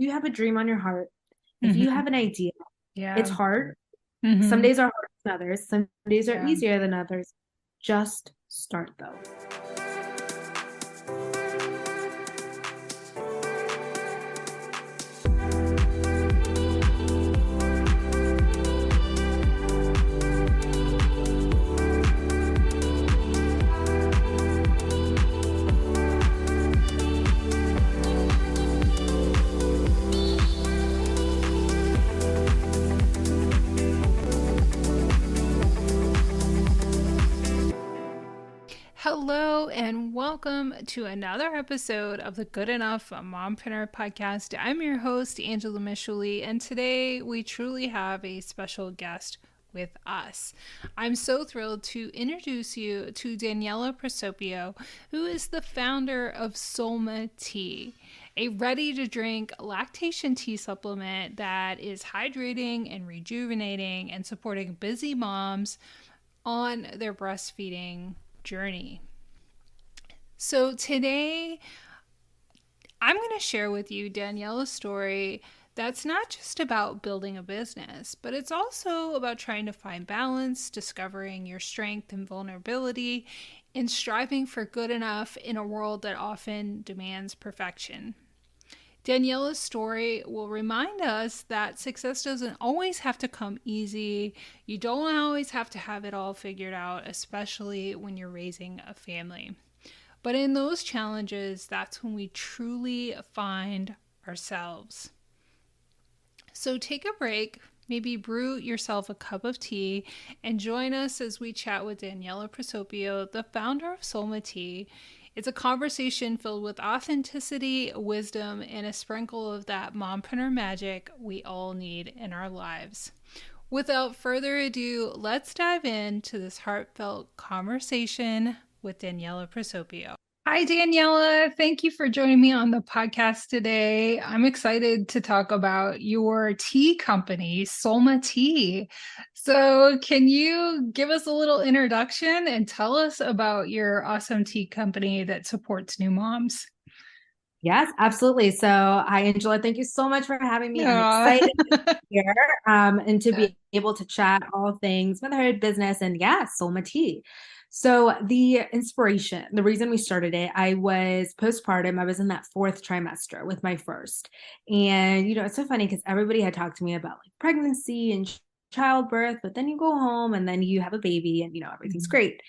you have a dream on your heart, if you Mm-hmm. have an idea, it's Yeah. hard. Some Mm-hmm. days are harder than others. Some days are Yeah. easier than others. Just start though. Hello, and welcome to another episode of the Good Enough Mompreneur Podcast. I'm your host, Angela Michuli, and today we truly have a special guest with us. I'm so thrilled to introduce you to Daniela Procopio, who is the founder of SOLMA Tea, a ready-to-drink lactation tea supplement that is hydrating and rejuvenating and supporting busy moms on their breastfeeding journey. So today I'm going to share with you Daniela's story that's not just about building a business, but it's also about trying to find balance, discovering your strength and vulnerability, and striving for good enough in a world that often demands perfection. Daniela's story will remind us that success doesn't always have to come easy. You don't always have to have it all figured out, especially when you're raising a family. But in those challenges, that's when we truly find ourselves. So take a break, maybe brew yourself a cup of tea, and join us as we chat with Daniela Procopio, the founder of SOLMA Tea. It's a conversation filled with authenticity, wisdom, and a sprinkle of that mompreneur magic we all need in our lives. Without further ado, let's dive into this heartfelt conversation with Daniela Procopio. Hi, Daniela. Thank you for joining me on the podcast today. I'm excited to talk about your tea company, SOLMA Tea. So, can you give us a little introduction and tell us about your awesome tea company that supports new moms? Yes, absolutely. So, hi, Angela. Thank you so much for having me. I'm Aw. excited to be here and to be able to chat all things motherhood, business, and yeah, Solma Tea. So, the inspiration, the reason we started it, I was postpartum. I was in that fourth trimester with my first. And, it's so funny because everybody had talked to me about like pregnancy and childbirth, but then you go home and then you have a baby and, everything's great.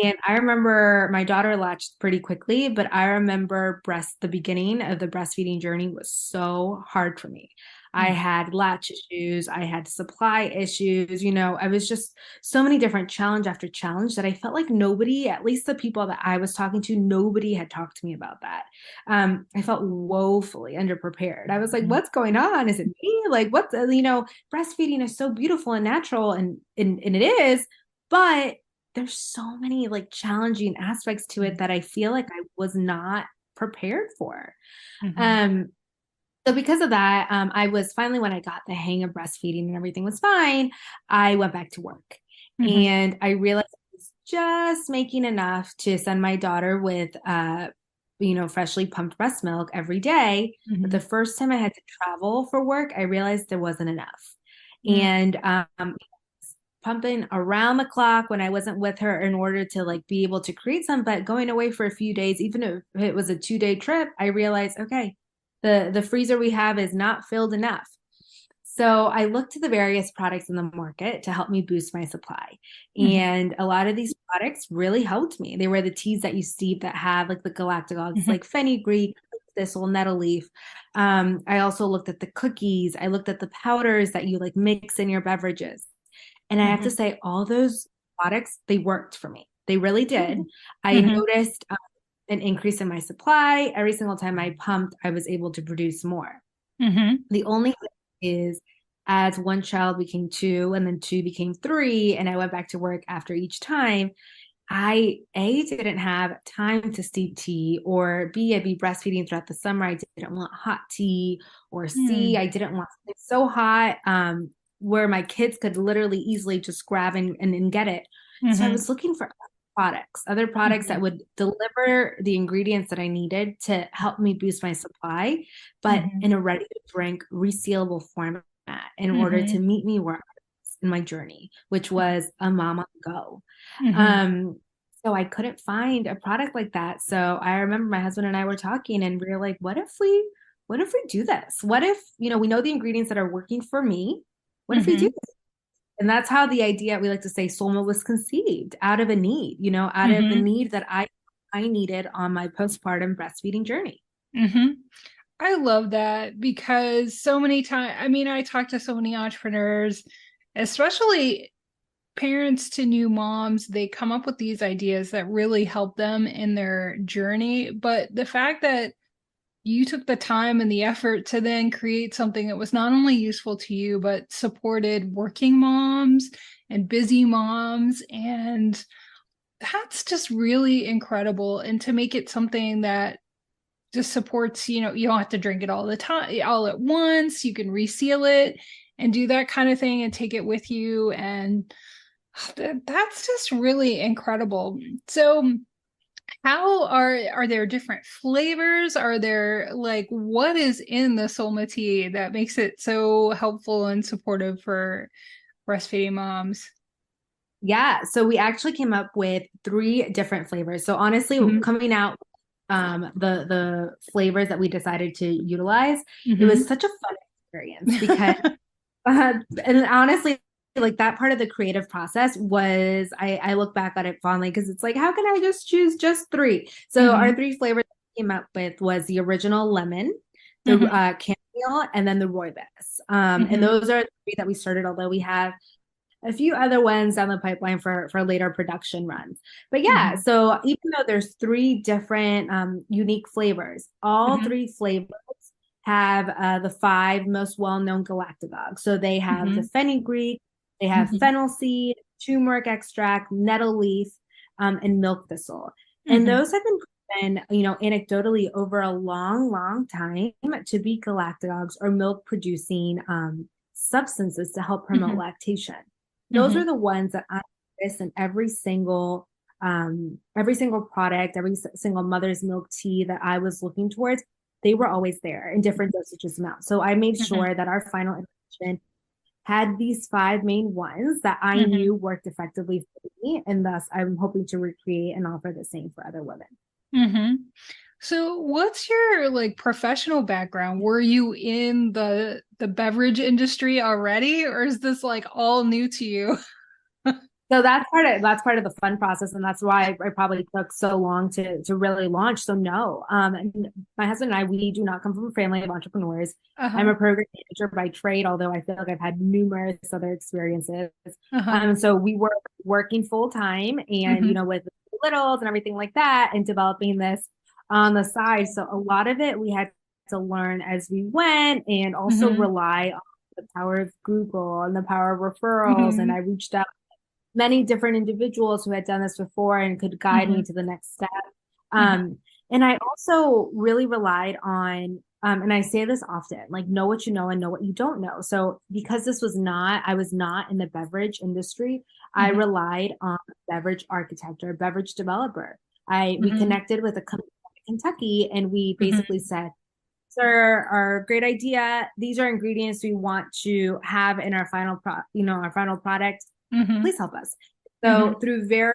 And I remember my daughter latched pretty quickly, but I remember the beginning of the breastfeeding journey was so hard for me. I had latch issues, I had supply issues, I was just so many different challenge after challenge that I felt like nobody, at least the people that I was talking to, nobody had talked to me about that. I felt woefully underprepared. I was like, what's going on? Is it me? Like, breastfeeding is so beautiful and natural and it is, but there's so many like challenging aspects to it that I feel like I was not prepared for. Um, so because of that, I was finally, when I got the hang of breastfeeding and everything was fine, I went back to work and I realized I was just making enough to send my daughter with, freshly pumped breast milk every day. But the first time I had to travel for work, I realized there wasn't enough. And pumping around the clock when I wasn't with her in order to like be able to create some, but going away for a few days, even if it was a 2-day trip, I realized, okay, the freezer we have is not filled enough. So I looked to the various products in the market to help me boost my supply. And a lot of these products really helped me. They were the teas that you steep that have like the galactagogues, like fenugreek, thistle, nettle leaf. I also looked at the cookies. I looked at the powders that you like mix in your beverages. And I have to say, all those products, they worked for me. They really did. I noticed an increase in my supply. Every single time I pumped, I was able to produce more. The only thing is, as one child became 2 and then 2 became 3, and I went back to work after each time, I didn't have time to steep tea, or B, I'd be breastfeeding throughout the summer. I didn't want hot tea, or C, I didn't want something so hot where my kids could literally easily just grab and get it. So I was looking for other products that Mhm. would deliver the ingredients that I needed to help me boost my supply, but Mhm. in a ready to drink, resealable format in order to Mhm. meet me where I was in my journey, which was a mom on the go. Mhm. Um, so I couldn't find a product like that. So I remember my husband and I were talking and we were like, what if we do this? What if, we know the ingredients that are working for me. What if we do Mhm. this? And that's how the idea, we like to say, Solma was conceived out of a need, out of the Mhm. need that I needed on my postpartum breastfeeding journey. Mhm. I love that because so many times, I mean, I talk to so many entrepreneurs, especially parents to new moms, they come up with these ideas that really help them in their journey. But the fact that you took the time and the effort to then create something that was not only useful to you, but supported working moms and busy moms. And that's just really incredible. And to make it something that just supports, you don't have to drink it all the time, all at once. You can reseal it and do that kind of thing and take it with you. And that's just really incredible. So how are there different flavors? Are there like what is in the SOLMA tea that makes it so helpful and supportive for breastfeeding moms? Yeah. So we actually came up with 3 different flavors. So honestly, Mm-hmm. coming out the flavors that we decided to utilize, it was Mm-hmm. such a fun experience because and honestly, like that part of the creative process was I look back at it fondly because it's like, how can I just choose just 3? So our Mm-hmm. 3 flavors we came up with was the original lemon, the Mm-hmm. chamomile, and then the rooibos. And Mm-hmm. those are the 3 that we started, although we have a few other ones down the pipeline for later production runs. But yeah, Mm-hmm. so even though there's 3 different unique flavors, all Mm-hmm. 3 flavors have the 5 most well-known galactagogues. So they have the Mm-hmm. fenugreek, they have Mm-hmm. fennel seed, turmeric extract, nettle leaf, and milk thistle. And Mm-hmm. those have been proven, anecdotally over a long, long time to be galactagogues or milk-producing substances to help promote Mm-hmm. lactation. Those Mm-hmm. are the ones that I notice in every single product, every single mother's milk tea that I was looking towards. They were always there in different dosages amounts. So I made Mm-hmm. sure that our final iteration had these 5 main ones that I Mm-hmm. knew worked effectively for me, and thus I'm hoping to recreate and offer the same for other women. Mm-hmm. So what's your like professional background? Were you in the beverage industry already, or is this like all new to you? So that's part of the fun process, and that's why I probably took so long to really launch. So no, and my husband and I, we do not come from a family of entrepreneurs. I'm Uh-huh. a program manager by trade, although I feel like I've had numerous other experiences. Uh-huh. So we were working full time, and Mm-hmm. with littles and everything like that, and developing this on the side. So a lot of it we had to learn as we went, and also Mm-hmm. rely on the power of Google and the power of referrals. And Mm-hmm. I reached out many different individuals who had done this before and could guide me Mm-hmm. to the next step. Mm-hmm. And I also really relied on, and I say this often, like know what you know and know what you don't know. So because I was not in the beverage industry, I Mm-hmm. relied on a beverage architect or a beverage developer. We Mm-hmm. connected with a company in Kentucky and we Mm-hmm. basically said, sir, our great idea. These are ingredients we want to have in our our final product. Mm-hmm. Please help us. Mm-hmm. So through various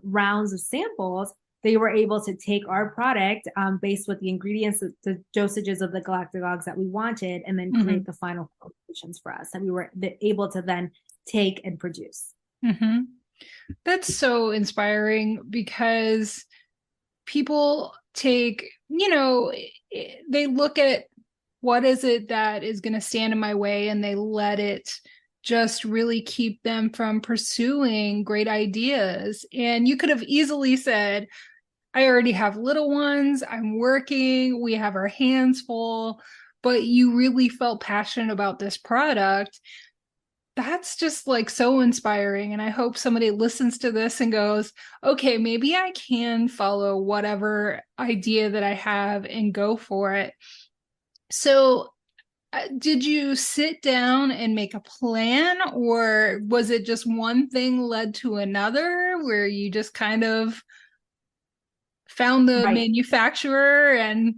rounds of samples, they were able to take our product based with the ingredients, the dosages of the galactagogues that we wanted, and then Mm-hmm. create the final formulations for us that we were able to then take and produce. Mm-hmm. That's so inspiring because people take, they look at what is it that is going to stand in my way and they let it just really keep them from pursuing great ideas. And you could have easily said, I already have little ones, I'm working, we have our hands full, but you really felt passionate about this product. That's just like so inspiring. And I hope somebody listens to this and goes, okay, maybe I can follow whatever idea that I have and go for it. So Did you sit down and make a plan, or was it just one thing led to another where you just kind of found the Right. manufacturer and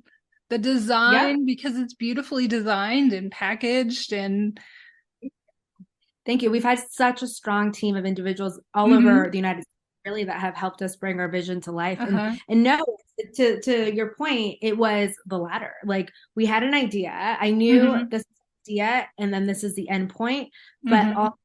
the Yep. design because it's beautifully designed and packaged and Thank you. We've had such a strong team of individuals all over mm-hmm. the United States, really, that have helped us bring our vision to life. Uh-huh. And no, to your point, it was the latter. Like we had an idea. I knew Mm-hmm. this idea, and then this is the end point, but Mm-hmm. all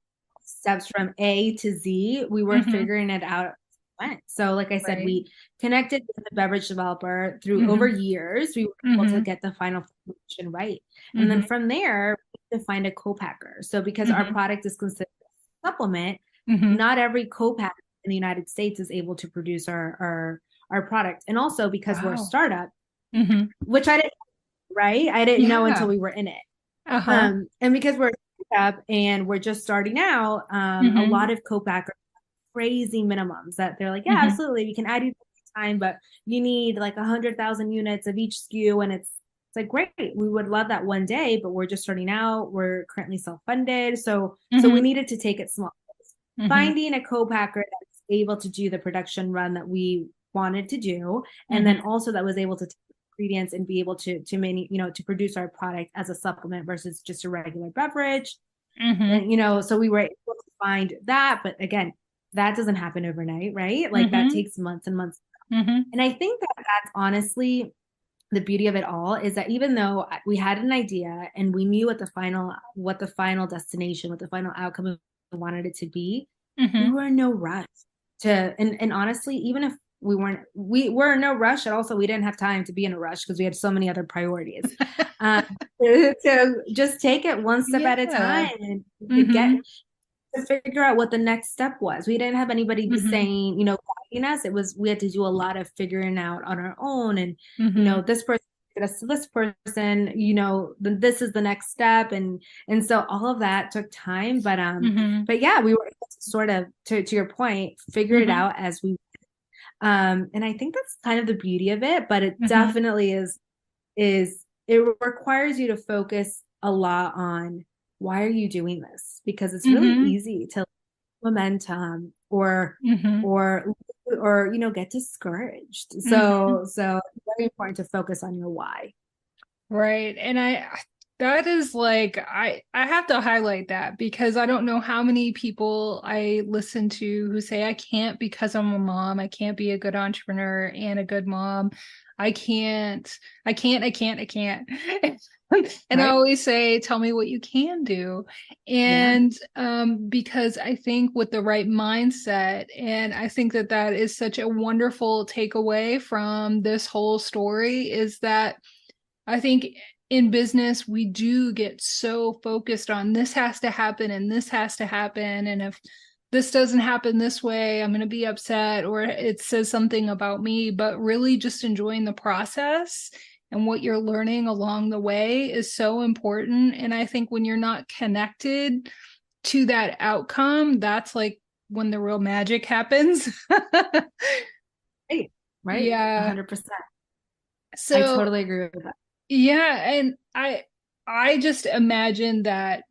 steps from A to Z, we were Mm-hmm. figuring it out as we went. So, like I said, Right. we connected with the beverage developer through over Mm-hmm. years. We were able to Mm-hmm. get the final formulation right. And then Mm-hmm. from there, we had to find a co-packer. So because our Mm-hmm. product is considered a supplement, Mm-hmm. not every co-packer in the United States is able to produce our product. And also because we're a Wow. startup, Mm-hmm. which I didn't, right? I didn't know until Yeah. we were in it. Uh-huh. And because we're a startup and we're just starting out, a Mm-hmm. lot of co-packers have crazy minimums that they're like, yeah, Mm-hmm. absolutely, we can add you time, but you need like 100,000 units of each SKU, and it's like great, we would love that one day, but we're just starting out. We're currently self-funded, so we Mm-hmm. needed to take it small. Mm-hmm. Finding a co-packer that's able to do the production run that we wanted to do, and then Mm-hmm. also that was able to take ingredients and be able to many, to produce our product as a supplement versus just a regular beverage. Mm-hmm. And so we were able to find that, but again, that doesn't happen overnight, right? Like that Mm-hmm. takes months and months. Mm-hmm. And I think that that's honestly the beauty of it all, is that even though we had an idea and we knew what the final destination, what the final outcome we wanted it to be, we Mm-hmm. were in no rush and honestly, even if we were in no rush, and also we didn't have time to be in a rush because we had so many other priorities. Um, to just take it one step at a Yeah. time and to get Mm-hmm. to figure out what the next step was. We didn't have anybody Mm-hmm. saying, guiding us. It was, we had to do a lot of figuring out on our own. And, Mm-hmm. this person get us to this person, this is the next step. And so all of that took time. Mm-hmm. But yeah, we were able to sort of, to your point, figure it Mm-hmm. out as we and I think that's kind of the beauty of it, but it Mm-hmm. definitely is it requires you to focus a lot on why are you doing this? Because it's really Mm-hmm. easy to momentum or Mm-hmm. or get discouraged. Mm-hmm. So it's very important to focus on your why. Right. And that is like I have to highlight that because I don't know how many people I listen to who say I can't because I'm a mom. I can't be a good entrepreneur and a good mom. I can't. And I Right? always say, tell me what you can do. Yeah. And because I think with the right mindset, and I think that that is such a wonderful takeaway from this whole story, is that I think in business, we do get so focused on this has to happen and this has to happen. And if this doesn't happen this way, I'm going to be upset or it says something about me. But really, just enjoying the process and what you're learning along the way is so important. And I think when you're not connected to that outcome, that's like when the real magic happens. Right. Right. Yeah. 100%. I So totally agree with that. yeah, and I just imagine that,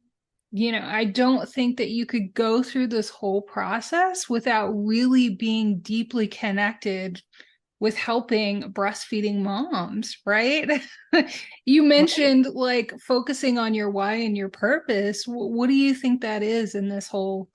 I don't think that you could go through this whole process without really being deeply connected with helping breastfeeding moms, right? You Right. mentioned like focusing on your why and your purpose. What do you think that is in this whole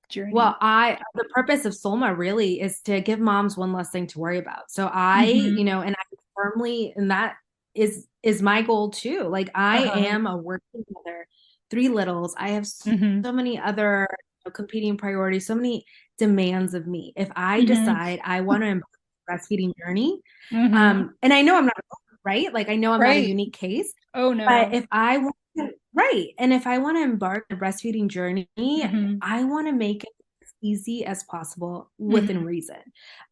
journey? Well, the purpose of Solma really is to give moms one less thing to worry about. So Mm-hmm. and I firmly, and that is my goal too. Like I Uh-huh. am a working mother, three littles. I have Mm-hmm. so many other competing priorities, so many demands of me. If I Mm-hmm. decide I want to embark on a breastfeeding journey, Mm-hmm. and I know I'm not right, like I know I'm not a Right. unique case, Oh but no. if I want to, right, and if I want to embark on a breastfeeding journey, Mm-hmm. I want to make it as easy as possible within Mm-hmm. reason.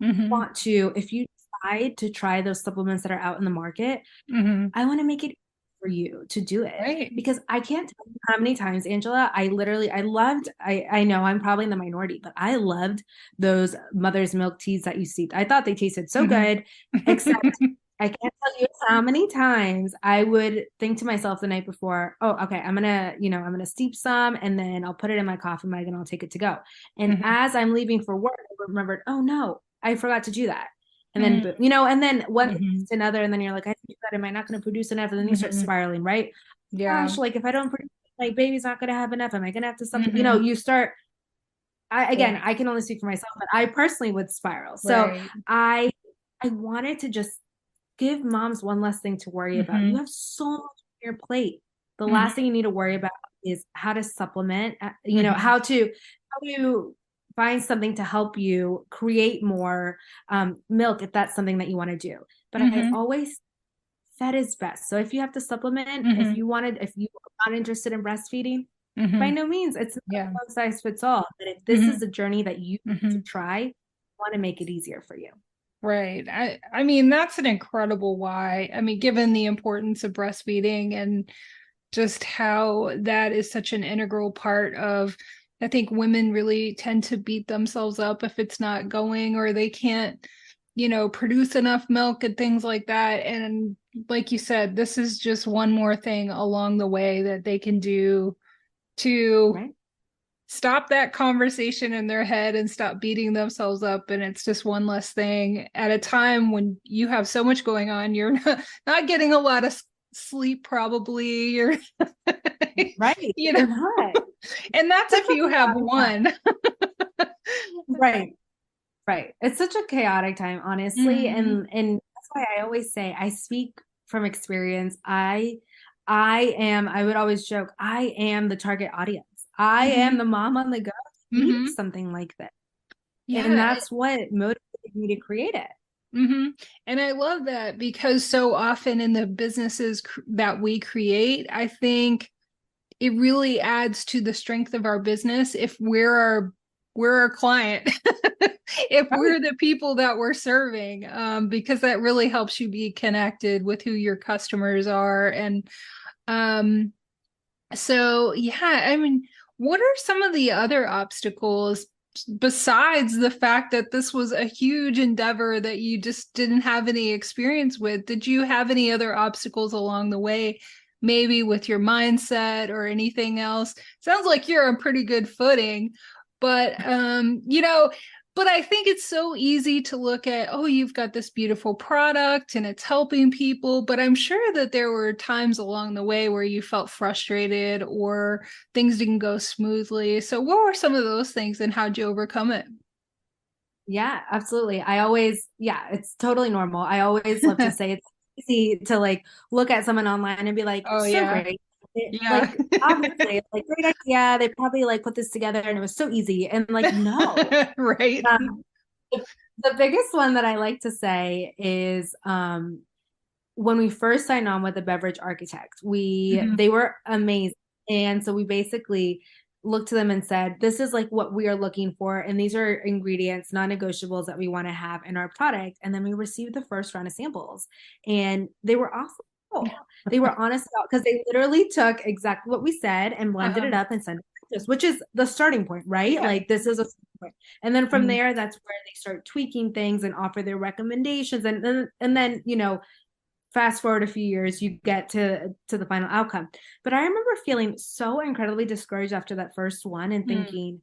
Mm-hmm. Want to, if you decide to try those supplements that are out in the market, Mm-hmm. I want to make it for you to do it, Right. because I can't tell you how many times, Angela, I know I'm probably in the minority, but I loved those mother's milk teas that you see. I thought they tasted so Mhm. good, except I can't tell you how many times I would think to myself the night before, oh, okay, I'm gonna steep some and then I'll put it in my coffee mug and I'll take it to go. And Mm-hmm. as I'm leaving for work, I remembered, oh no, I forgot to do that. And then, Mm-hmm. and then one thing Mm-hmm. leads to another, and then you're like, I didn't do that. Am I not going to produce enough? And then you start Mm-hmm. spiraling, right? Yeah. Gosh, like if I don't produce, like baby's not going to have enough. Am I going to have to supplement? Mm-hmm. You start, again, Right. I can only speak for myself, but I personally would spiral. So Right. I, I wanted to just give moms one less thing to worry about. Mm-hmm. You have so much on your plate. The last Mm-hmm. thing you need to worry about is how to supplement, Mm-hmm. how to find something to help you create more milk if that's something that you want to do. But I Mm-hmm. always fed is best. So if you have to supplement, Mm-hmm. if you are not interested in breastfeeding, by Mm-hmm. no means, it's not Yeah. one size fits all. But if this Mm-hmm. is a journey that you need Mm-hmm. to try, I want to make it easier for you. Right. I mean, that's an incredible why. I mean, given the importance of breastfeeding and just how that is such an integral part of, I think women really tend to beat themselves up if it's not going or they can't, produce enough milk and things like that. And like you said, this is just one more thing along the way that they can do to Right. stop that conversation in their head and stop beating themselves up. And it's just one less thing at a time when you have so much going on. You're not getting a lot of sleep, probably. You're, Right. you know, You're not. and that's Such if a you have chaotic time. one. Right. Right. It's such a chaotic time, honestly. Mm-hmm. And that's why I always say I speak from experience. I would always joke, I am the target audience. I am Mm-hmm. the mom on the go who Mm-hmm. needs something like this. And Yeah. that's what motivated me to create it. Mm-hmm. And I love that because so often in the businesses that we create, I think it really adds to the strength of our business if we're our client. If Right. we're the people that we're serving, because that really helps you be connected with who your customers are. And um, so, yeah, I mean, what are some of the other obstacles besides the fact that this was a huge endeavor that you just didn't have any experience with? Did you have any other obstacles along the way, maybe with your mindset or anything else? Sounds like you're on pretty good footing, but but I think it's so easy to look at, oh, you've got this beautiful product and it's helping people. But I'm sure that there were times along the way where you felt frustrated or things didn't go smoothly. So, what were some of those things and how'd you overcome it? Yeah, absolutely. Yeah, it's totally normal. I always love to say it's easy to like look at someone online and be like, Oh, so yeah. great. Yeah. Like obviously, it's like great idea. They probably like put this together and it was so easy. And like, no. Right. Um, the biggest one that I like to say is when we first signed on with the beverage architect, Mhm. they were amazing. And so we basically looked to them and said, this is like what we are looking for. And these are ingredients, non-negotiables that we want to have in our product. And then we received the first round of samples and they were awesome. They were honest about because they literally took exactly what we said and blended it Uh-huh. up and sent it to us, which is the starting point, right? Yeah. Like this is a starting point. And then from Mhm. there, that's where they start tweaking things and offer their recommendations. And then, fast forward a few years, you get to the final outcome. But I remember feeling so incredibly discouraged after that first one and Mm. thinking,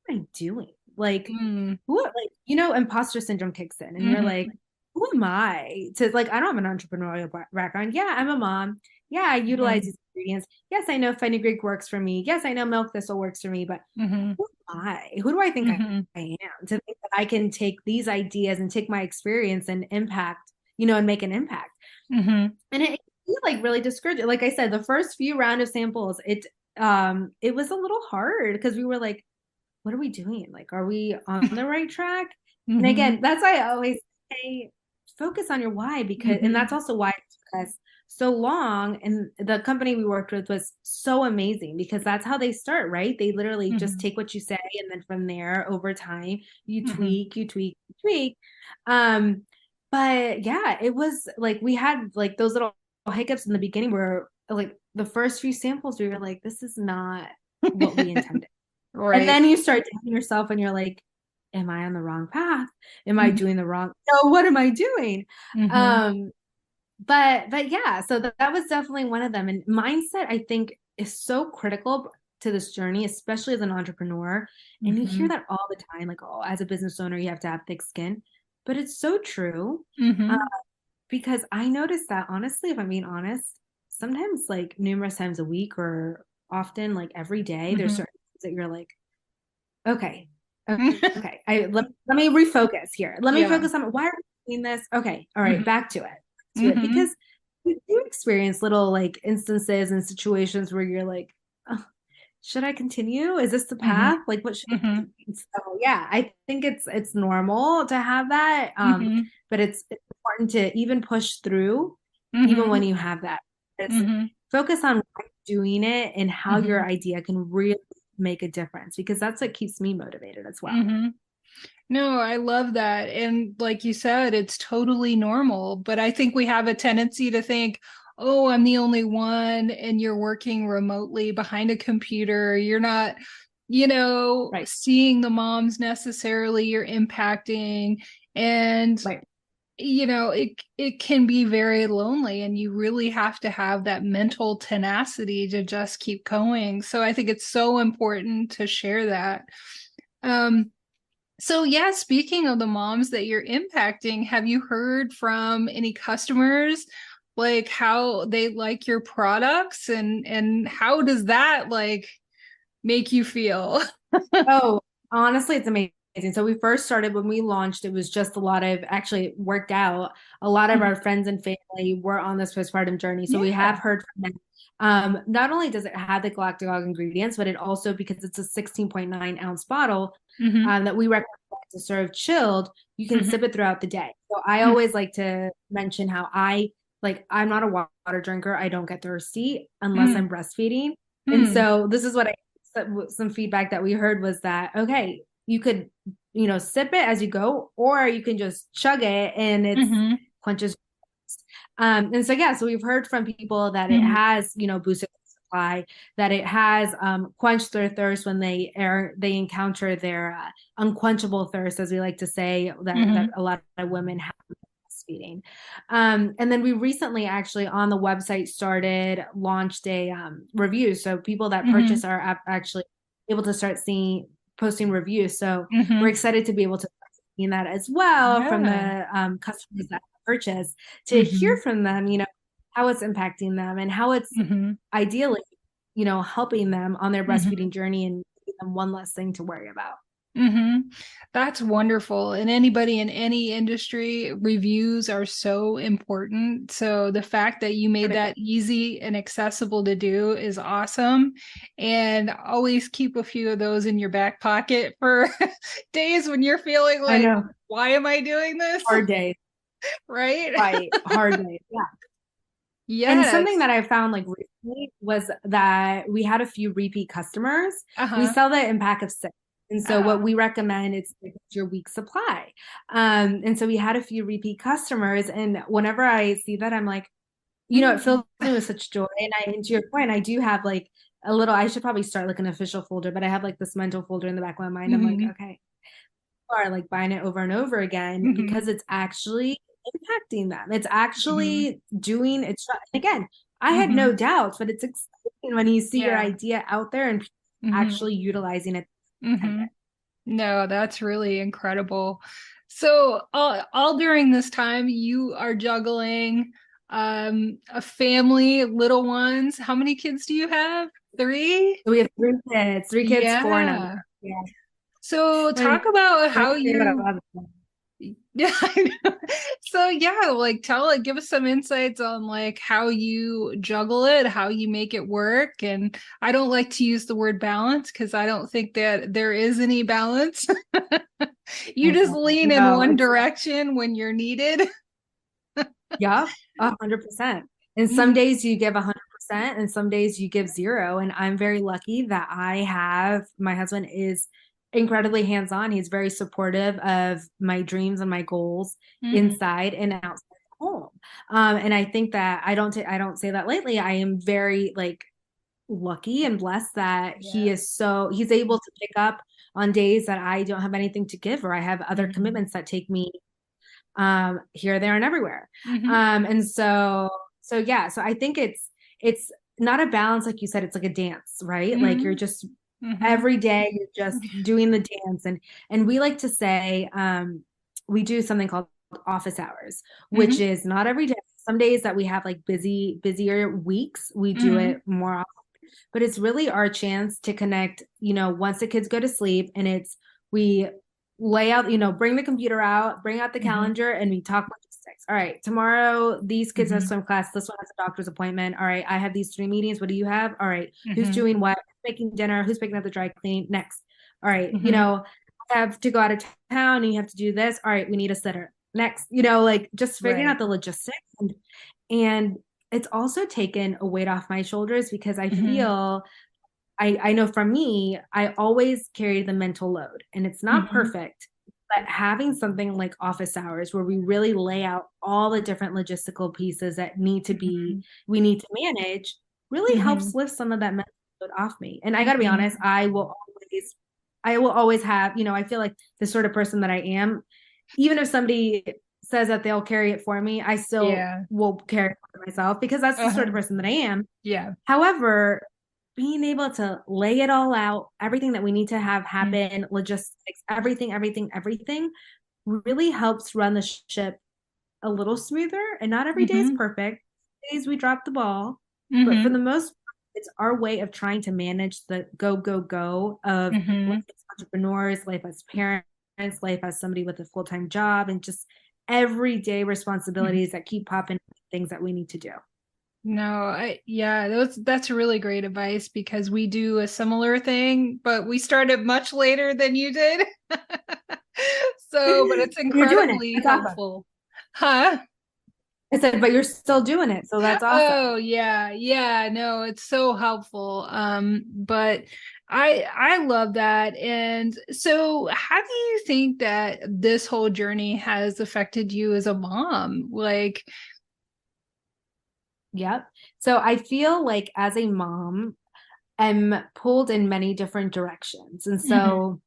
what am I doing? Like, Mm. imposter syndrome kicks in and you're like, Mhm. who am I to like, I don't have an entrepreneurial background. Yeah, I'm a mom. Yeah, I utilize Mhm. these ingredients. Yes, I know fenugreek works for me. Yes, I know milk thistle works for me, but Mhm. who am I? Who do I think Mhm. I am to think that I can take these ideas and take my experience and impact, and make an impact? Mhm. And it like really discouraging. Like I said, the first few round of samples, it was a little hard because we were like, what are we doing? Like, are we on the right track? And Mhm. again, that's why I always say focus on your why and that's Mhm. also why it took us so long. And the company we worked with was so amazing because that's how they start, right? They literally just Mhm. take what you say and then from there over time you Mhm. tweak, you tweak, you tweak. Um, but yeah, it was like we had like those little hiccups in the beginning where like the first few samples we were like, this is not what we intended. And Right. then you start doubting yourself and you're like, am I on the wrong path? Am I Mhm. doing the wrong? No, what am I doing? Mhm. Um, but yeah, so that was definitely one of them. And mindset, I think, is so critical to this journey, especially as an entrepreneur. And you hear Mm-hmm. that all the time, like, oh, as a business owner, you have to have thick skin. But it's so true. Uh, Mm-hmm. because I noticed that, honestly, if I'm being honest, sometimes like numerous times a week or often like every day, there's Mm-hmm. certain things that you're like, okay, okay, let me refocus here. Let me Yeah. focus on why are we doing this? Okay, all right, Mm-hmm. back to it, Mm-hmm. because you do experience little like instances and situations where you're like, oh, should I continue? Is this the Mm-hmm. path? Like, what should I Mm-hmm. do? So yeah, I think it's normal to have that, Mm-hmm. but it's important to even push through, even Mm-hmm. when you have that. It's Mm-hmm. focus on why you're doing it and how Mm-hmm. your idea can really make a difference, because that's what keeps me motivated as well. Mm-hmm. No, I love that. And like you said, it's totally normal. But I think we have a tendency to think, oh, I'm the only one, and you're working remotely behind a computer. You're not, Right, seeing the moms necessarily you're impacting. And right. it can be very lonely, and you really have to have that mental tenacity to just keep going. So I think it's so important to share that. Um, so yeah, speaking of the moms that you're impacting, have you heard from any customers like how they like your products, and how does that like make you feel? Oh, honestly, it's amazing. So we first started when we launched, it was just a lot of actually it worked out. A lot of our friends and family were on this postpartum journey. So we Yeah. have heard from them. Not only does it have the galactic log ingredients, but it also, because it's a 16.9 ounce bottle, Hmm. that we recommend to serve chilled, you can Hmm. sip it throughout the day. So I always like to mention how I'm not a water drinker. I don't get thirsty unless I'm breastfeeding. And Hmm. so this is what some feedback that we heard was that, okay, you could, sip it as you go, or you can just chug it and it's Hmm. quenches. And so, yeah, so we've heard from people that it Hmm. has, boosted supply, that it has quenched their thirst when they encounter their unquenchable thirst, as we like to say, that Hmm. a lot of women have breastfeeding. And then we recently actually on the website launched a review. So people that Hmm. purchase our app actually able to start posting reviews. So we're Hmm. excited to be able to see that as well from Yeah. the customers that purchase, to hear Hmm. from them, how it's impacting them and how it's Hmm. ideally, helping them on their Hmm. breastfeeding journey and giving them one less thing to worry about. Hmm. That's wonderful. And anybody in any industry, reviews are so important. So the fact that you made that easy and accessible to do is awesome. And always keep a few of those in your back pocket for days when you're feeling I like, know, why am I doing this? hard days, Right? right? Hard days. Yeah. And something Yes. that I found like recently was that we had a few repeat customers. We Uh-huh. sell that in pack of six. And so what Uh-huh. we recommend is your week supply. And so we had a few repeat customers. And whenever I see that, I'm like, it Mm. fills me with such joy. And to your point, I do have like I should probably start like an official folder, but I have like this mental folder in the back of my mind. I'm like, Hmm. okay, are like buying it over and over again Hmm. because it's actually impacting them. It's Hmm. actually doing it's again, I had no Hmm. doubts, but it's exciting when you see your Yeah. idea out there and people Hmm. actually utilizing it. Hmm. No, that's really incredible. So, all during this time, you are juggling a family, little ones. How many kids do you have? Three? So we have three kids, four and under. Yeah. Yeah. So, talk When about when how I think about you, it, yeah, I know. So yeah, like give us some insights on like how you juggle it, how you make it work. And I don't like to use the word balance because I don't think that there is any balance. You just lean in no, one it's direction when you're needed. yeah, 100%. And some Mhm. days you give 100%, and some days you give zero. And I'm very lucky that my husband is incredibly hands-on. He's very supportive of my dreams and my goals Mhm. inside and outside the home. And I think that I don't say that lately. I am very like lucky and blessed that Yeah. he's able to pick up on days that I don't have anything to give or I have other Mhm. commitments that take me here, there, and everywhere. Mm-hmm. And so yeah, so I think it's not a balance, like you said, it's like a dance, right? Like you're Mm-hmm. just Mm-hmm. every day you're just doing the dance. And we like to say, we do something called office hours, which Mm-hmm. is not every day. Some days that we have like busier weeks, we do Mm-hmm. it more often. But it's really our chance to connect, once the kids go to sleep, and we lay out, bring the computer out, bring out the Mm-hmm. calendar, and we talk logistics. All right, tomorrow these kids have Mm-hmm. swim class. This one has a doctor's appointment. All right, I have these 3 meetings. What do you have? All right, who's Mm-hmm. doing what? Who's making dinner? Who's picking up the dry clean? Next. All right, Mm-hmm. I have to go out of town and you have to do this. All right, we need a sitter. Next, like just figuring Right. out the logistics. And it's also taken a weight off my shoulders because I Mm-hmm. feel I know from me, I always carry the mental load, and it's not Mm-hmm. perfect, but having something like office hours where we really lay out all the different logistical pieces that Mm-hmm. we need to manage really Mm-hmm. helps lift some of that mental load off me. And I got to be honest, Mm-hmm. I will always have, I feel like the sort of person that I am, even if somebody says that they'll carry it for me, I still Yeah. will carry it for myself because that's the sort Uh-huh. of person that I am. Yeah. However, being able to lay it all out, everything that we need to have Mm-hmm. happen, logistics, everything really helps run the ship a little smoother. And not every day is Mm-hmm. perfect. Some days we drop the ball, but for Mm-hmm. the most part, it's our way of trying to manage the go of life Mm-hmm. as entrepreneurs, life as parents, life as somebody with a full-time job, and just everyday Mm-hmm. responsibilities that keep popping up, things that we need to do. No, yeah, that's really great advice because we do a similar thing, but we started much later than you did. So, but it's You're doing it. incredibly That's awesome. helpful. Huh? I said, but you're still doing it. So that's awesome. Oh, yeah. Yeah, no, it's so helpful. But I love that. And so how do you think that this whole journey has affected you as a mom? Like, Yep. So I feel like as a mom, I'm pulled in many different directions. And mhm, so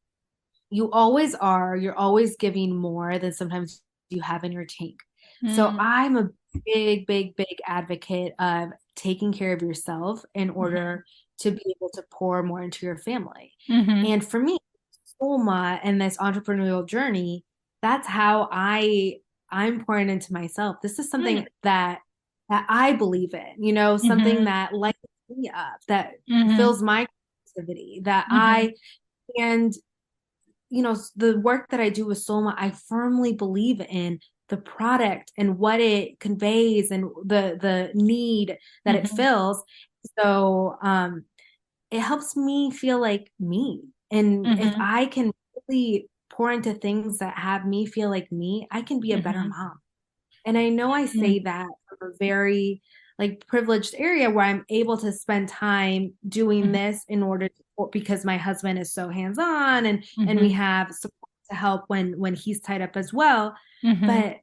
you're always giving more than sometimes you have in your tank. So mm, I'm a big advocate of taking care of yourself in mhm, order to be able to pour more into your family. mhm, And for me, Solma and this entrepreneurial journey, that's how I'm pouring into myself. This is mm, something that I believe in, something mhm, that lights me up, that mhm, fills my creativity, that mhm, and the work that I do with Solma, I firmly believe in the product and what it conveys and the need that it mhm, fills. So it helps me feel like me. And if mhm, I can really pour into things that have me feel like me, I can be a better mhm, mom. And I know I mhm, say that from a very like privileged area where I'm able to spend time doing mhm, this in order to, because my husband is so hands-on and we mhm, have support to help when he's tied up as well. mhm, But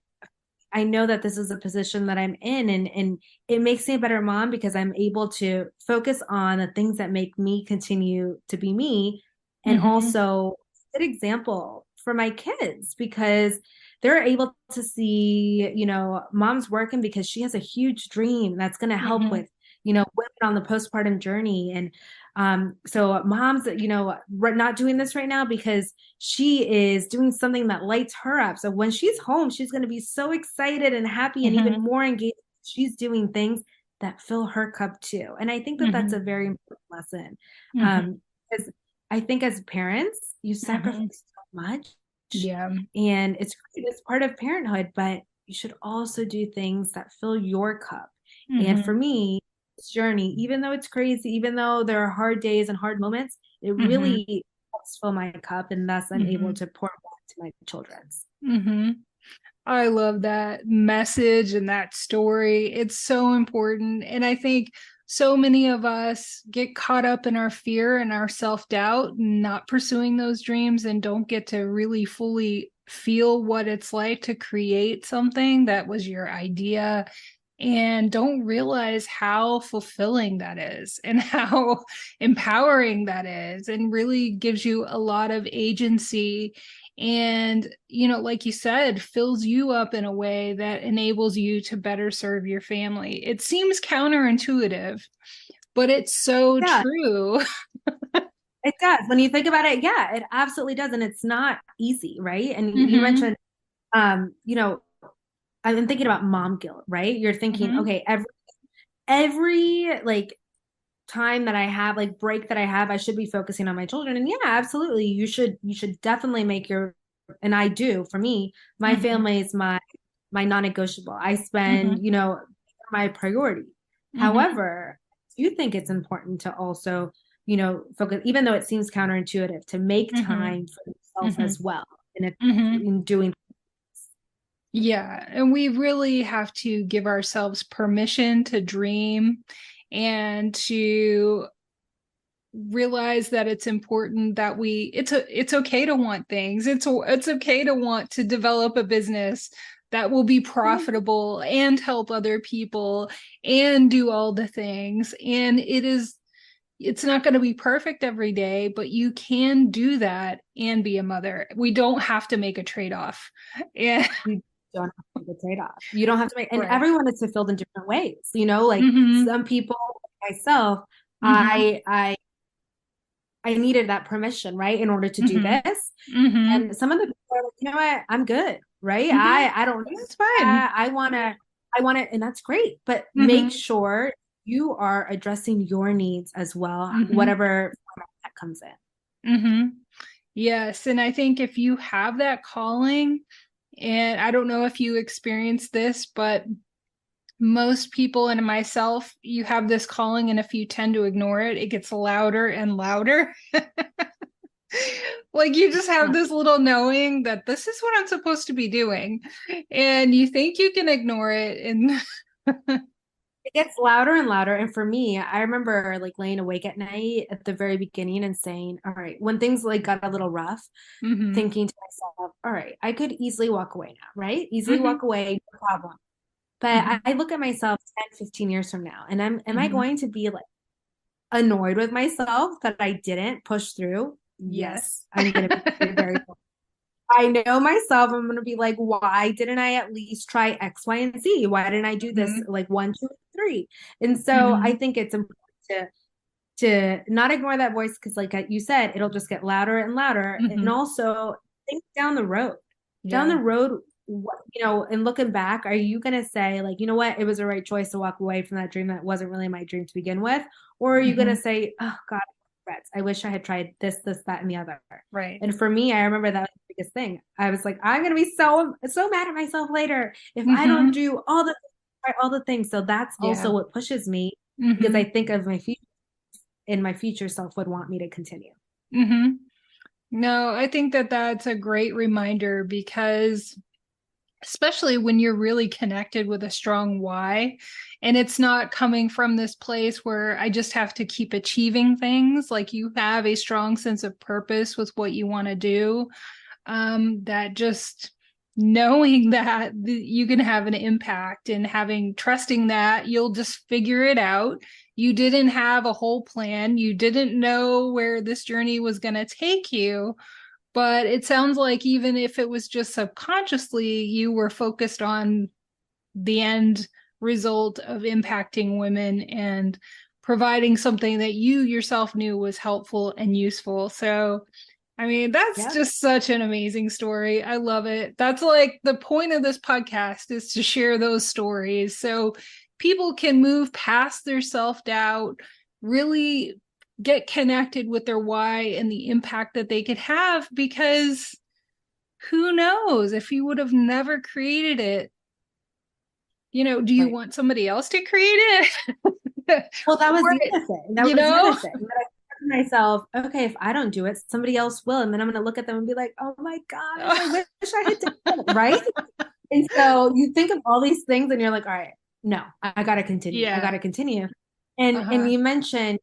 I know that this is a position that I'm in, and it makes me a better mom because I'm able to focus on the things that make me continue to be me, and mhm, also good example for my kids because they're able to see, mom's working because she has a huge dream that's going to help mhm, with, women on the postpartum journey. And so moms, we're not doing this right now because she is doing something that lights her up. So when she's home, she's going to be so excited and happy and even mhm, more engaged. She's doing things that fill her cup too. And I think that that's mhm, a very important lesson. mhm, Because I think as parents, you mhm. sacrifice so much Yeah. and it's part of parenthood, but you should also do things that fill your cup. And for Mhm, me, this journey, even though it's crazy, even though there are hard days and hard moments, it mhm, really helps fill my cup, and thus I'm able mhm, to pour back to my children's. mhm. I love that message and that story. It's so important. And I think so many of us get caught up in our fear and our self doubt, not pursuing those dreams, and don't get to really fully feel what it's like to create something that was your idea and don't realize how fulfilling that is and how empowering that is, and really gives you a lot of agency and, like you said, fills you up in a way that enables you to better serve your family. It seems counterintuitive, but it's so Yeah, true. it does. When you think about it, yeah, it absolutely does. And it's not easy, right? And you Mm-hmm. mentioned, you know, I've been thinking about mom guilt, right? You're thinking, Mm-hmm. okay, every like time that I have, like break that I have, I should be focusing on my children. And yeah, absolutely. You should definitely make and I do, for me, my Mm-hmm. family is my non-negotiable. I Mm-hmm. spend, my priority. Mm-hmm. However, I do think it's important to also, focus, even though it seems counterintuitive, to make Mm-hmm. time for yourself Mm-hmm. as well. And if Mm-hmm. in doing. Yeah, and we really have to give ourselves permission to dream and to realize that it's important that it's okay to want things. It's okay to want to develop a business that will be profitable and help other people and do all the things. And it's not going to be perfect every day, but you can do that and be a mother. We don't have to make a trade-off. Yeah. You don't have to make a trade-off. You don't have to make, and Right. everyone is fulfilled in different ways. Like Mm-hmm. some people, like myself, Mm-hmm. I needed that permission, right, in order to do Mm-hmm. this. Mm-hmm. And some of the people are like, you know what, I'm good, right? Mm-hmm. I don't need That's fine. that. I want to, and that's great. But make Mm-hmm. sure you are addressing your needs as well, Mm-hmm. whatever format that comes in. Mm-hmm. Yes. And I think if you have that calling, and I don't know if you experience this, but most people and myself, you have this calling, and if you tend to ignore it, it gets louder and louder. Like you just have this little knowing that this is what I'm supposed to be doing, and you think you can ignore it. And It gets louder and louder. And for me, I remember like laying awake at night at the very beginning and saying, all right, when things like got a little rough, mm-hmm. thinking to myself, all right, I could easily walk away now, right? Easily Mm-hmm. walk away, no problem. But Mm-hmm. I look at myself 10, 15 years from now, and am I Mm-hmm. going to be like annoyed with myself that I didn't push through? Yes. Yes, I'm going to be very, very. I know myself. I'm going to be like, why didn't I at least try X, Y, and Z? Why didn't I do this Mm-hmm. like one, two, three? And so I Mm-hmm. think it's important to not ignore that voice, because like you said, it'll just get louder and louder. And Mm-hmm. also think down the road. Down Yeah. the road, and looking back, are you going to say like, you know what, it was the right choice to walk away from that dream that wasn't really my dream to begin with? Or are you going Mm-hmm. to say, oh God, regrets. I wish I had tried this, that, and the other. Right. And for me, I remember that was the biggest thing. I was like, I'm going to be so mad at myself later if I don't Mm-hmm. do all the things. So that's Yeah. also what pushes me, because Mm-hmm. I think of my future, and my future self would want me to continue. Mm-hmm. No, I think that that's a great reminder, because especially when you're really connected with a strong why, and it's not coming from this place where I just have to keep achieving things, like you have a strong sense of purpose with what you want to do, that just knowing that you can have an impact, and trusting that you'll just figure it out. You didn't have a whole plan. You didn't know where this journey was going to take you, but it sounds like even if it was just subconsciously, you were focused on the end result of impacting women and providing something that you yourself knew was helpful and useful. So, I mean, that's Yeah. just such an amazing story. I love it. That's like the point of this podcast, is to share those stories so people can move past their self-doubt, really get connected with their why and the impact that they could have, because who knows, if you would have never created it, do you Right. want somebody else to create it? Well, that was Or, the other thing. That you was the know? other thing. That I said to myself, okay, if I don't do it, somebody else will. And then I'm going to look at them and be like, oh my gosh, I wish I had done it. Right. And so you think of all these things and you're like, all right, no, I got to continue. I got Yeah. to continue. And Uh-huh. you mentioned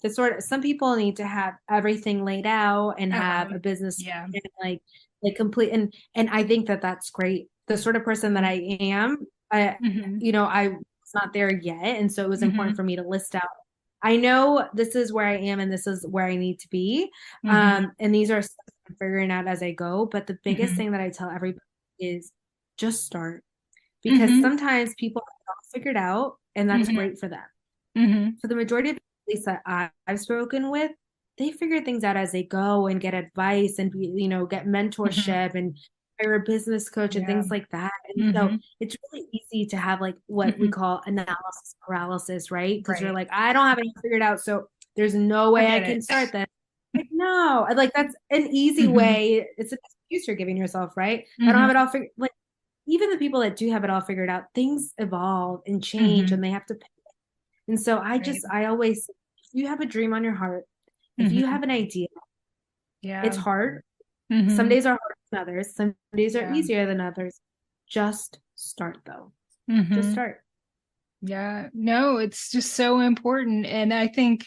the some people need to have everything laid out and have Uh-huh. a business Yeah. like complete. And I think that that's great. The sort of person that I am, Mm-hmm. I was not there yet. And so it was important Mm-hmm. for me to list out, I know this is where I am and this is where I need to be. Mm-hmm. And these are steps I'm figuring out as I go. But the biggest Mm-hmm. thing that I tell everybody is just start, because Mm-hmm. sometimes people have it all figured out, and that is Mm-hmm. great for them. Mm-hmm. For the majority of the families that I've spoken with, they figure things out as they go and get advice and get Mm-hmm. mentorship and hire a business coach and Yeah. things like that. And so Mm-hmm. it's really easy to have like what we Mm-hmm. call analysis paralysis, right? Because you're Right. like, I don't have it figured out, so there's no way I Forget can it. start this. Like, no, like that's an easy Mm-hmm. way. It's an excuse you're giving yourself, right? I don't have Mm-hmm. it all figured. Like even the people that do have it all figured out, things evolve and change, Mm-hmm. and they have to. And so Right. I always, if you have a dream on your heart, if you Mm-hmm. have an idea, it's Yeah. hard. Some Mm-hmm. days are harder than others. Some days are Yeah. easier than others. Just start though. Just Mm-hmm. start. Yeah. No, it's just so important. And I think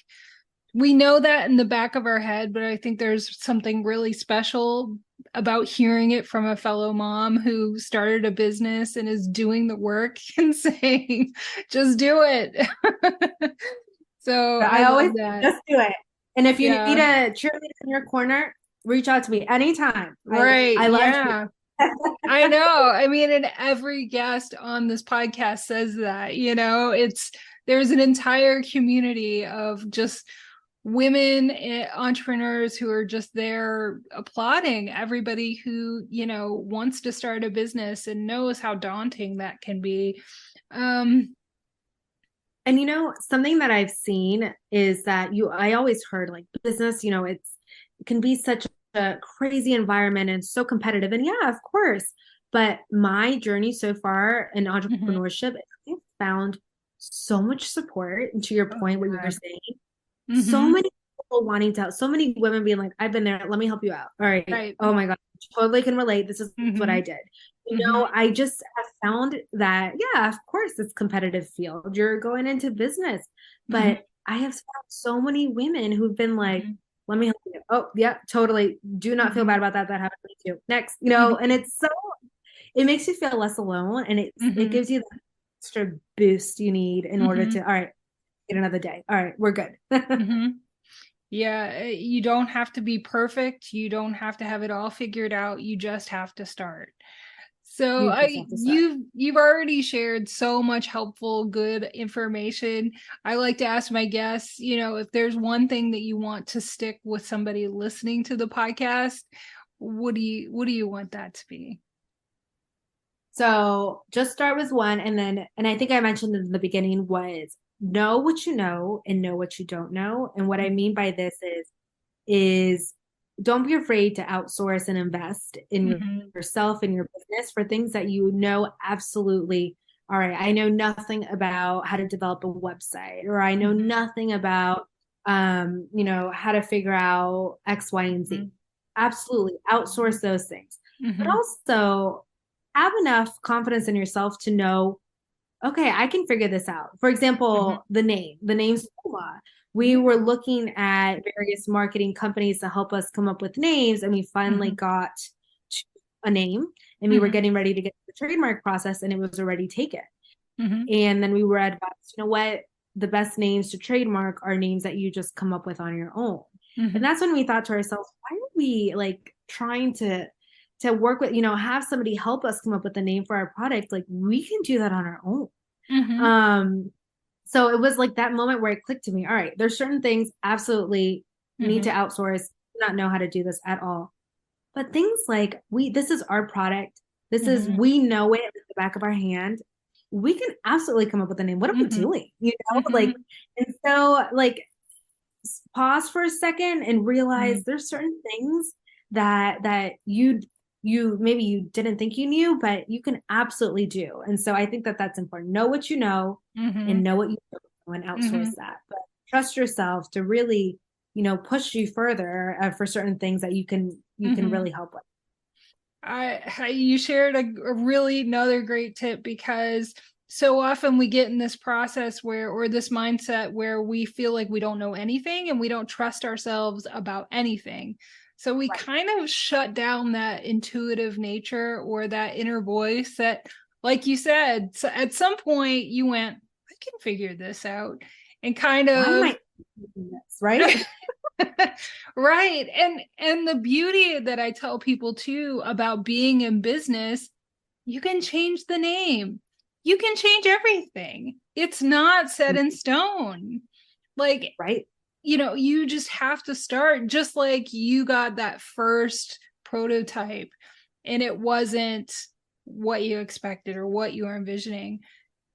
we know that in the back of our head, but I think there's something really special about hearing it from a fellow mom who started a business and is doing the work and saying, just do it. So But I I love always say, that. just do it. And if you need Yeah. a cheerleader in your corner, reach out to me anytime. Right. I love you. Yeah. I know. I mean, and every guest on this podcast says that, there's an entire community of just women entrepreneurs who are just there applauding everybody who, wants to start a business and knows how daunting that can be. Um, And something that I've seen is that I always heard like business, it can be such a crazy environment and so competitive. And yeah, of course. But my journey so far in mhm. entrepreneurship, I've found so much support. And to your Oh, point, what you were yeah. saying, so Hmm. many people wanting to help, so many women being like, I've been there, let me help you out. All right. Right. Oh my God, totally can relate. This is what Hmm. I did. Hmm. I just have found that, yeah, of course, it's competitive field. You're going into business, Hmm. but I have found so many women who've been like, Hmm. let me help you. Oh, yeah, totally. Do not feel bad Hmm. about that. That happened to me too. Next, and Hmm. it makes you feel less alone, and it Hmm. gives you the extra boost you need in order to, Hmm. all right, get another day. All right, we're good. Hmm. Yeah, you don't have to be perfect. You don't have to have it all figured out. You just have to start. So You just have to start. you've already shared so much helpful, good information. I like to ask my guests, if there's one thing that you want to stick with somebody listening to the podcast, what do you want that to be? So just start with one, and I think I mentioned in the beginning was know what you know and know what you don't know. And what I mean by this is don't be afraid to outsource and invest in Mm-hmm. yourself and your business for things that absolutely. All right, I know nothing about how to develop a website, or I know Mm-hmm. nothing about how to figure out X, Y, and Z. Absolutely outsource those things. But Mm-hmm. also have enough confidence in yourself to know, okay, I can figure this out. For Mm-hmm. example, the name SOLMA. We Yeah. were looking at various marketing companies to help us come up with names, and we finally Mm-hmm. got to a name, and we were Mm-hmm. getting ready to get the trademark process, and it was already taken. Mm-hmm. And then we were advised, you know what? The best names to trademark are names that you just come up with on your own. And Mm-hmm. that's when we thought to ourselves, why are we like trying to work with, have somebody help us come up with a name for our product? Like we can do that on our own. Mm-hmm. Um, so it was like that moment where it clicked to me. All right, there's certain things absolutely need to Mm-hmm. outsource, not know how to do this at all. But things like this is our product. Mm-hmm. We know it at the back of our hand. We can absolutely come up with a name. What are we Mm-hmm. doing? Mm-hmm. And so like pause for a second and Mm-hmm. realize there's certain things that you maybe you didn't think you knew, but you can absolutely do. And so I think that that's important. Know what you know Mm-hmm. and know what you don't know and Mm-hmm. outsource that. But trust yourself to really, push you further for certain things that you can Mm-hmm. really help with. You shared a really another great tip because so often we get in this process or this mindset where we feel like we don't know anything and we don't trust ourselves about anything. So we Right. kind of shut down that intuitive nature or that inner voice that, like you said, so at some point you went, I can figure this out, and kind Why am of I doing this? Right? Right. And the beauty that I tell people too about being in business, you can change the name. You can change everything. It's not set in stone. Like, Right. You just have to start, just like you got that first prototype and it wasn't what you expected or what you were envisioning.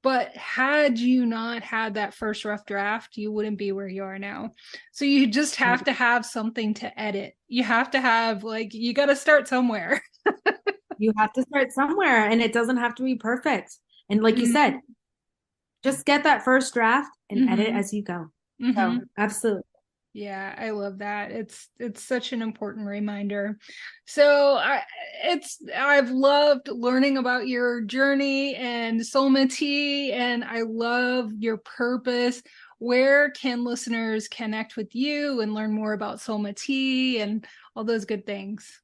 But had you not had that first rough draft, you wouldn't be where you are now. So you just have to have something to edit. You have to have, you got to start somewhere. You have to start somewhere, and it doesn't have to be perfect. And like you said, just get that first draft and edit as you go. So absolutely. Yeah, I love that. It's such an important reminder. So I've loved learning about your journey and SOLMA Tea, and I love your purpose. Where can listeners connect with you and learn more about SOLMA Tea and all those good things?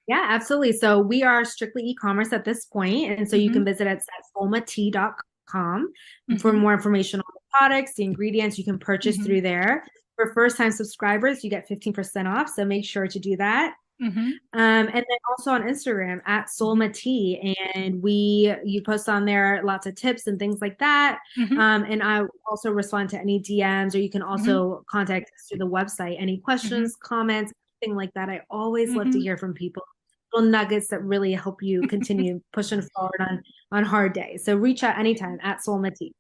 Yeah, absolutely. So we are strictly e-commerce at this point, and so you can visit us at solmatea.com for more information on the products, the ingredients. You can purchase through there. For first-time subscribers, you get 15% off, so make sure to do that. And then also on Instagram at SOLMA Tea, and you post on there lots of tips and things like that. And I also respond to any DMs, or you can also contact us through the website. Any questions, comments, anything like that. I always love to hear from people. Little nuggets that really help you continue pushing forward on hard days. So reach out anytime at SOLMA Tea.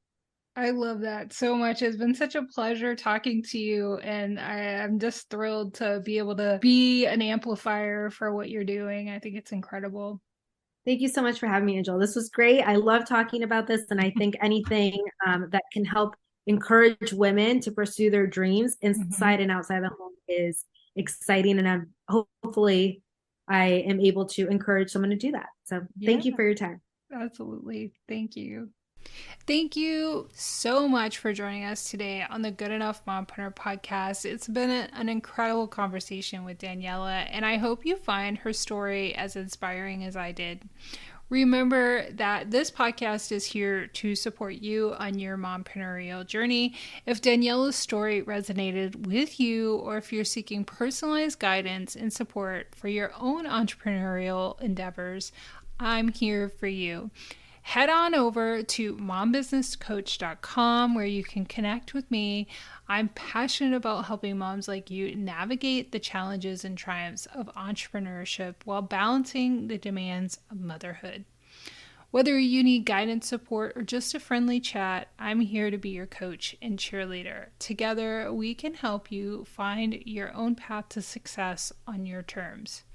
I love that so much. It's been such a pleasure talking to you, and I'm just thrilled to be able to be an amplifier for what you're doing. I think it's incredible. Thank you so much for having me, Angel. This was great. I love talking about this, and I think anything that can help encourage women to pursue their dreams inside and outside the home is exciting, and hopefully I am able to encourage someone to do that. So thank you for your time. Absolutely. Thank you. Thank you so much for joining us today on the Good Enough Mompreneur Podcast. It's been an incredible conversation with Daniela, and I hope you find her story as inspiring as I did. Remember that this podcast is here to support you on your mompreneurial journey. If Daniela's story resonated with you, or if you're seeking personalized guidance and support for your own entrepreneurial endeavors, I'm here for you. Head on over to mombusinesscoach.com where you can connect with me. I'm passionate about helping moms like you navigate the challenges and triumphs of entrepreneurship while balancing the demands of motherhood. Whether you need guidance, support, or just a friendly chat, I'm here to be your coach and cheerleader. Together, we can help you find your own path to success on your terms.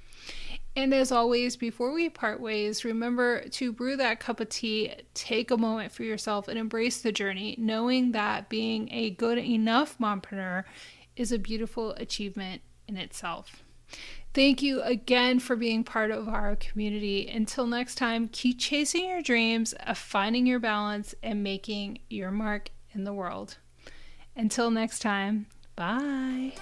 And as always, before we part ways, remember to brew that cup of tea, take a moment for yourself, and embrace the journey, knowing that being a good enough mompreneur is a beautiful achievement in itself. Thank you again for being part of our community. Until next time, keep chasing your dreams, finding your balance, and making your mark in the world. Until next time, bye.